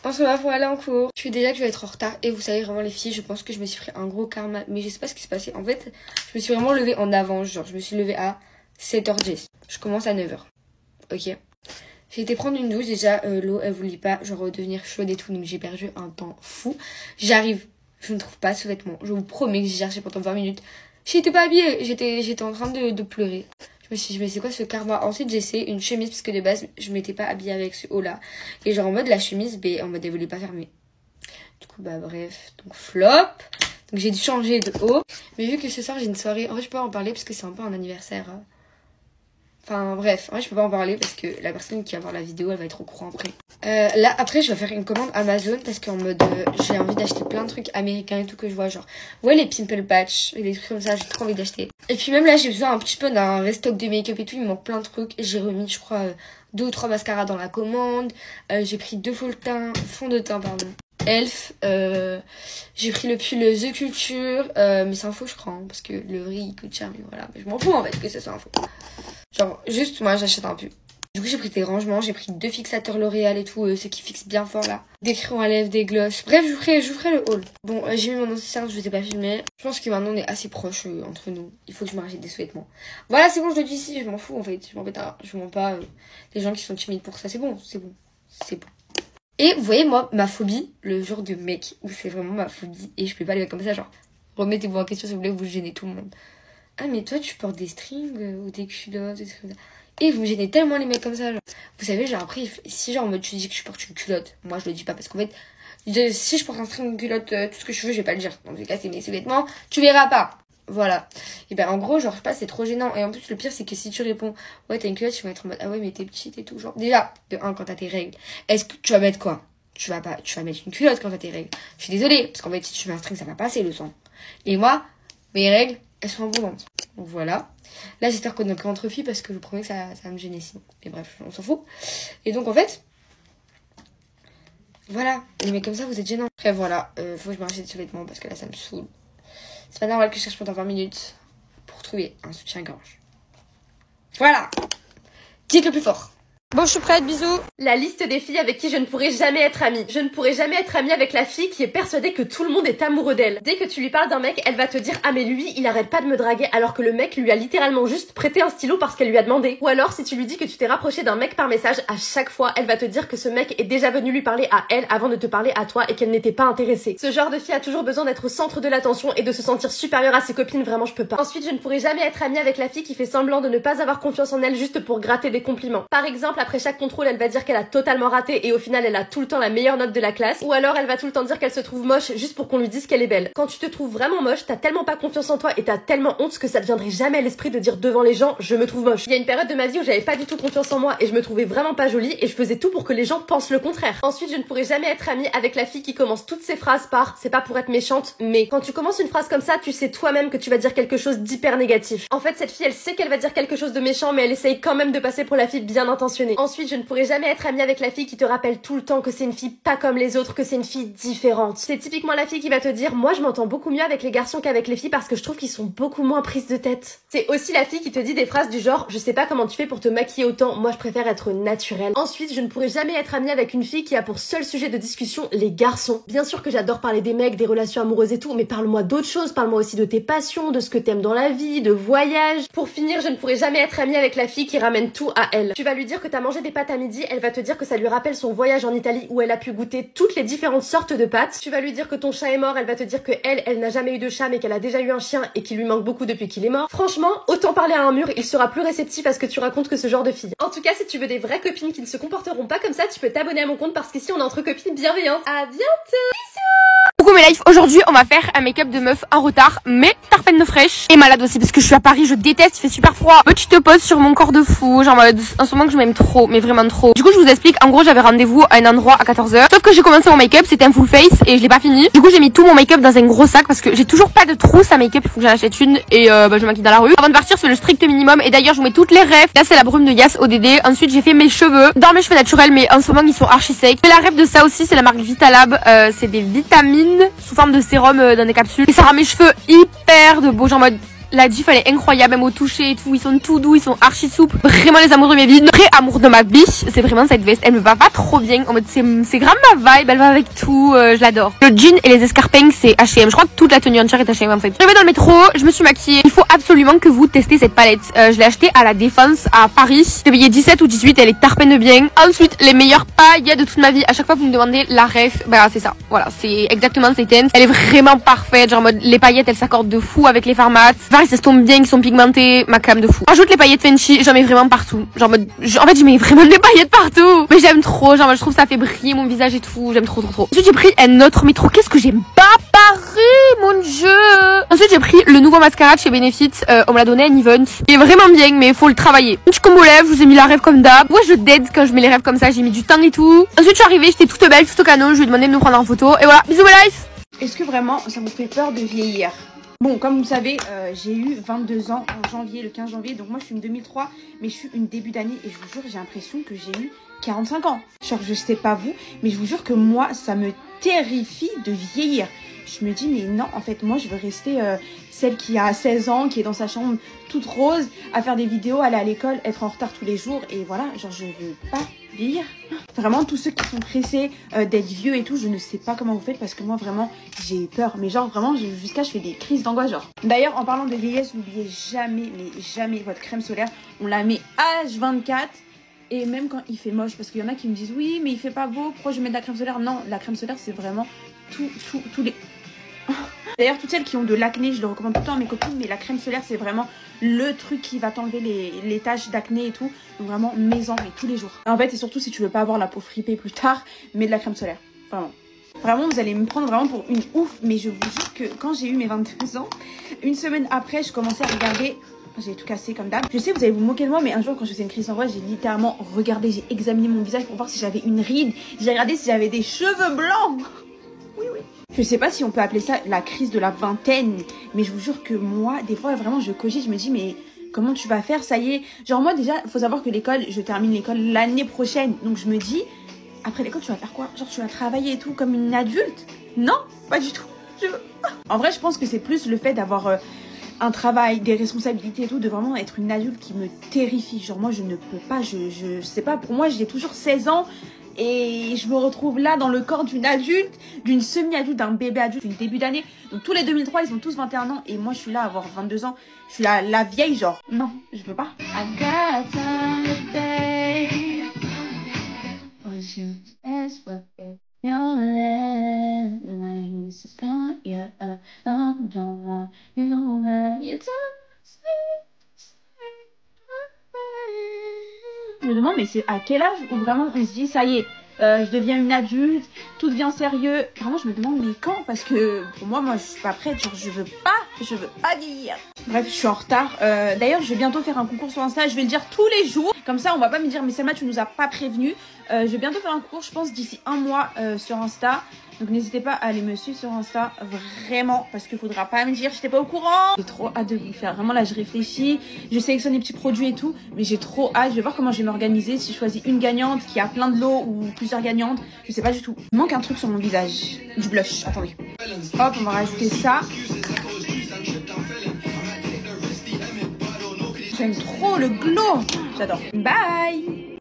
On se va pour aller en cours. Je suis déjà que je vais être en retard. Et vous savez vraiment les filles, je pense que je me suis pris un gros karma. Mais je sais pas ce qui s'est passé. En fait, je me suis vraiment levée en avance. Genre, je me suis levée à 7h10. Je commence à 9h. Ok. J'ai été prendre une douche. Déjà, l'eau, elle voulait pas genre devenir chaude et tout. Donc j'ai perdu un temps fou. J'arrive. Je ne trouve pas ce vêtement. Je vous promets que j'ai cherché pendant 20 minutes. J'étais pas habillée. J'étais en train de pleurer. Je me suis dit, mais c'est quoi ce karma? Ensuite, j'ai essayé une chemise parce que de base, je m'étais pas habillée avec ce haut-là. Et genre en mode la chemise, en mode elle voulait pas fermer. Du coup, bah bref. Donc flop. Donc j'ai dû changer de haut. Mais vu que ce soir, j'ai une soirée. En vrai, je peux pas en parler parce que c'est un peu un anniversaire. Enfin bref, en vrai, je peux pas en parler parce que la personne qui va voir la vidéo, elle va être au courant après. Là, après, je vais faire une commande Amazon parce qu'en mode, j'ai envie d'acheter plein de trucs américains et tout que je vois. Genre, ouais, les pimple patch et des trucs comme ça, j'ai trop envie d'acheter. Et puis même là, j'ai besoin un petit peu d'un restock de make-up et tout. Il me manque plein de trucs. J'ai remis, je crois, 2 ou 3 mascaras dans la commande. J'ai pris 2 fonds de teint, pardon. Elf, j'ai pris le pull The Culture, mais c'est un faux je crois, hein, parce que le riz il coûte cher, mais voilà, mais je m'en fous en fait que ce soit un faux. Genre juste moi j'achète un pull. Du coup j'ai pris des rangements, j'ai pris 2 fixateurs L'Oréal et tout, ceux qui fixent bien fort là. Des crayons à lèvres, des glosses, bref je vous ferai le haul. Bon j'ai mis mon anti-cerne, je vous ai pas filmé. Je pense que maintenant on est assez proches entre nous, il faut que je me rachète des sous-vêtements. Voilà c'est bon je le dis ici, je m'en fous en fait, je m'en pas les gens qui sont timides pour ça, c'est bon. Et vous voyez, moi, ma phobie, le genre de mec où c'est vraiment ma phobie et je peux pas aller comme ça, genre, remettez-vous en question si vous voulez, vous gênez tout le monde. Ah, mais toi, tu portes des strings ou des culottes, des trucs comme ça. Et vous me gênez tellement les mecs comme ça, genre. Vous savez, genre, après, si genre, en mode, tu dis que je porte une culotte, moi, je le dis pas parce qu'en fait, si je porte un string, une culotte, tout ce que je veux, je vais pas le dire. Dans tous les cas, c'est mes sous-vêtements, tu verras pas. Voilà. Et ben en gros, genre, je sais pas, c'est trop gênant. Et en plus, le pire, c'est que si tu réponds, ouais, t'as une culotte, tu vas être en mode, ah ouais, mais t'es petite et tout. Genre, déjà, de 1, quand t'as tes règles, est-ce que tu vas mettre quoi? Tu vas mettre une culotte quand t'as tes règles. Je suis désolée, parce qu'en fait, si tu mets un string, ça va passer le sang. Et moi, mes règles, elles sont abondantes. Donc voilà. Là, j'espère qu'on est entre filles parce que je vous promets que ça va me gêner sinon. Mais bref, on s'en fout. Et donc, en fait, voilà. Les mecs comme ça, vous êtes gênants. Après, voilà. Faut que je me rachète des sous-vêtements parce que là, ça me saoule. C'est pas normal que je cherche pendant 20 minutes pour trouver un soutien-gorge. Voilà. Dites le plus fort. Bon, je suis prête, bisous. La liste des filles avec qui je ne pourrai jamais être amie. Je ne pourrai jamais être amie avec la fille qui est persuadée que tout le monde est amoureux d'elle. Dès que tu lui parles d'un mec, elle va te dire « Ah mais lui, il arrête pas de me draguer » alors que le mec lui a littéralement juste prêté un stylo parce qu'elle lui a demandé. Ou alors, si tu lui dis que tu t'es rapproché d'un mec par message, à chaque fois, elle va te dire que ce mec est déjà venu lui parler à elle avant de te parler à toi et qu'elle n'était pas intéressée. Ce genre de fille a toujours besoin d'être au centre de l'attention et de se sentir supérieure à ses copines, vraiment je peux pas. Ensuite, je ne pourrai jamais être amie avec la fille qui fait semblant de ne pas avoir confiance en elle juste pour gratter des compliments. Par exemple, après chaque contrôle, elle va dire qu'elle a totalement raté et au final elle a tout le temps la meilleure note de la classe, ou alors elle va tout le temps dire qu'elle se trouve moche juste pour qu'on lui dise qu'elle est belle. Quand tu te trouves vraiment moche, t'as tellement pas confiance en toi et t'as tellement honte que ça te viendrait jamais à l'esprit de dire devant les gens je me trouve moche. Il y a une période de ma vie où j'avais pas du tout confiance en moi et je me trouvais vraiment pas jolie et je faisais tout pour que les gens pensent le contraire. Ensuite, je ne pourrais jamais être amie avec la fille qui commence toutes ses phrases par c'est pas pour être méchante, mais quand tu commences une phrase comme ça, tu sais toi-même que tu vas dire quelque chose d'hyper négatif. En fait, cette fille, elle sait qu'elle va dire quelque chose de méchant, mais elle essaye quand même de passer pour la fille bien intentionnée. Ensuite, je ne pourrais jamais être amie avec la fille qui te rappelle tout le temps que c'est une fille pas comme les autres, que c'est une fille différente. C'est typiquement la fille qui va te dire moi je m'entends beaucoup mieux avec les garçons qu'avec les filles parce que je trouve qu'ils sont beaucoup moins prises de tête. C'est aussi la fille qui te dit des phrases du genre je sais pas comment tu fais pour te maquiller autant, moi je préfère être naturelle. Ensuite, je ne pourrais jamais être amie avec une fille qui a pour seul sujet de discussion les garçons. Bien sûr que j'adore parler des mecs, des relations amoureuses et tout, mais parle-moi d'autres choses, parle-moi aussi de tes passions, de ce que t'aimes dans la vie, de voyage. Pour finir, je ne pourrais jamais être amie avec la fille qui ramène tout à elle. Tu vas lui dire que t'as mangé des pâtes à midi, elle va te dire que ça lui rappelle son voyage en Italie où elle a pu goûter toutes les différentes sortes de pâtes. Tu vas lui dire que ton chat est mort, elle va te dire que elle n'a jamais eu de chat mais qu'elle a déjà eu un chien et qu'il lui manque beaucoup depuis qu'il est mort. Franchement, autant parler à un mur, il sera plus réceptif à ce que tu racontes que ce genre de fille. En tout cas, si tu veux des vraies copines qui ne se comporteront pas comme ça, tu peux t'abonner à mon compte parce qu'ici on est entre copines bienveillantes. À bientôt. Bisous. Coucou mes lives, aujourd'hui on va faire un make-up de meuf en retard, mais tarpenne de fraîche et malade aussi parce que je suis à Paris, je déteste, il fait super froid. Petite pause sur mon corps de fou, genre en ce moment que je m'aime trop, mais vraiment trop. Du coup je vous explique, en gros j'avais rendez-vous à un endroit à 14h, sauf que j'ai commencé mon make-up, c'était un full face et je l'ai pas fini. Du coup j'ai mis tout mon make-up dans un gros sac parce que j'ai toujours pas de trousse à make-up, il faut que j'en achète une et je me maquille dans la rue. Avant de partir c'est le strict minimum et d'ailleurs je vous mets toutes les refs. Là c'est la brume de Yas ODD, ensuite j'ai fait mes cheveux, dans mes cheveux naturels mais en ce moment ils sont archi secs. Et la ref de ça aussi c'est la marque Vitalab, c'est des vitamines sous forme de sérum dans des capsules et ça rend mes cheveux hyper de beau, genre en mode La diff elle est incroyable, même au toucher et tout, ils sont tout doux, ils sont archi souples. Vraiment les amours de ma vie. Vrai amour de ma vie, c'est vraiment cette veste. Elle me va pas trop bien. En mode c'est grave ma vibe, elle va avec tout, je l'adore. Le jean et les escarpins c'est H&M. Je crois que toute la tenue entière est H&M en fait. J'arrivais dans le métro, je me suis maquillée. Il faut absolument que vous testez cette palette. Je l'ai achetée à la Défense à Paris. J'ai payé 17 ou 18, elle est tarpine bien. Ensuite, les meilleures paillettes de toute ma vie. À chaque fois vous me demandez la ref, bah c'est ça. Voilà, c'est exactement cette teinte. Elle est vraiment parfaite, genre en mode les paillettes elles s'accordent de fou avec les formats. Pareil, ça se tombe bien, ils sont pigmentés, ma cam de fou. Rajoute les paillettes Fenty, j'en mets vraiment partout. Genre en mode, en fait, je mets vraiment des paillettes partout. Mais j'aime trop, genre je trouve ça fait briller mon visage et tout. J'aime trop. Ensuite, j'ai pris un autre métro. Qu'est-ce que j'aime pas Paris, mon dieu. Ensuite, j'ai pris le nouveau mascara de chez Benefit. On me l'a donné à un event. Il est vraiment bien, mais il faut le travailler. Une combo lèvres, je vous ai mis la rêve comme d'hab. Ouais, je dead quand je mets les rêves comme ça. J'ai mis du temps et tout. Ensuite, je suis arrivée, j'étais toute belle, tout au canon. Je lui ai demandé de me prendre en photo. Et voilà, bisous, my life. Est-ce que vraiment ça vous fait peur de vieillir? Bon, comme vous savez, j'ai eu 22 ans en janvier, le 15 janvier. Donc moi, je suis une 2003, mais je suis une début d'année. Et je vous jure, j'ai l'impression que j'ai eu 45 ans. Genre, je sais pas vous, mais je vous jure que moi, ça me terrifie de vieillir. Je me dis, mais non, en fait, moi, je veux rester celle qui a 16 ans, qui est dans sa chambre toute rose, à faire des vidéos, aller à l'école, être en retard tous les jours. Et voilà, genre, je veux pas vieillir. Vraiment, tous ceux qui sont pressés d'être vieux et tout, je ne sais pas comment vous faites parce que moi, vraiment, j'ai peur. Mais genre, vraiment, jusqu'à je fais des crises d'angoisse, genre. D'ailleurs, en parlant de vieillesse, n'oubliez jamais, mais jamais votre crème solaire. On la met H24. Et même quand il fait moche, parce qu'il y en a qui me disent oui, mais il fait pas beau, pourquoi je mets de la crème solaire? Non, la crème solaire, c'est vraiment tous les... D'ailleurs, toutes celles qui ont de l'acné, je le recommande tout le temps à mes copines, mais la crème solaire, c'est vraiment le truc qui va t'enlever les taches d'acné et tout. Donc vraiment, mets-en, mais tous les jours. En fait, et surtout, si tu veux pas avoir la peau fripée plus tard, mets de la crème solaire. Vraiment. Vraiment, vous allez me prendre vraiment pour une ouf, mais je vous jure que quand j'ai eu mes 22 ans, une semaine après, je commençais à regarder... J'ai tout cassé comme d'hab. Je sais, vous allez vous moquer de moi, mais un jour, quand je faisais une crise d'angoisse, j'ai littéralement regardé, j'ai examiné mon visage pour voir si j'avais une ride. J'ai regardé si j'avais des cheveux blancs. Oui. Je sais pas si on peut appeler ça la crise de la vingtaine, mais je vous jure que moi, des fois, vraiment, je cogite, je me dis, mais comment tu vas faire? Ça y est. Genre, moi, déjà, faut savoir que l'école, je termine l'école l'année prochaine. Donc, je me dis, après l'école, tu vas faire quoi? Genre, tu vas travailler et tout comme une adulte? Non, pas du tout. En vrai, je pense que c'est plus le fait d'avoir... un travail, des responsabilités et tout, de vraiment être une adulte qui me terrifie. Genre moi je ne peux pas, je sais pas, pour moi j'ai toujours 16 ans et je me retrouve là dans le corps d'une adulte, d'une semi-adulte, d'un bébé adulte, une début d'année. Donc tous les 2003 ils ont tous 21 ans et moi je suis là à avoir 22 ans, je suis la vieille genre. Non, je peux pas. Je me demande, mais c'est à quel âge où vraiment on se dit ça y est, je deviens une adulte, tout devient sérieux. Vraiment, je me demande, mais quand? Parce que pour moi, je suis pas prête, genre je veux pas vieillir. Bref, je suis en retard. D'ailleurs, je vais bientôt faire un concours sur Insta, je vais le dire tous les jours. Comme ça, on va pas me dire, mais Selma, tu nous as pas prévenu. Je vais bientôt faire un concours, je pense, d'ici un mois sur Insta. Donc n'hésitez pas à aller me suivre sur Insta, vraiment, parce qu'il faudra pas me dire j'étais pas au courant. J'ai trop hâte de vous le faire, vraiment là je réfléchis, je sélectionne les petits produits et tout, mais j'ai trop hâte, je vais voir comment je vais m'organiser, si je choisis une gagnante qui a plein de lots ou plusieurs gagnantes, je sais pas du tout. Il manque un truc sur mon visage, du blush, attendez. Hop, on va rajouter ça. J'aime trop le glow, j'adore. Bye.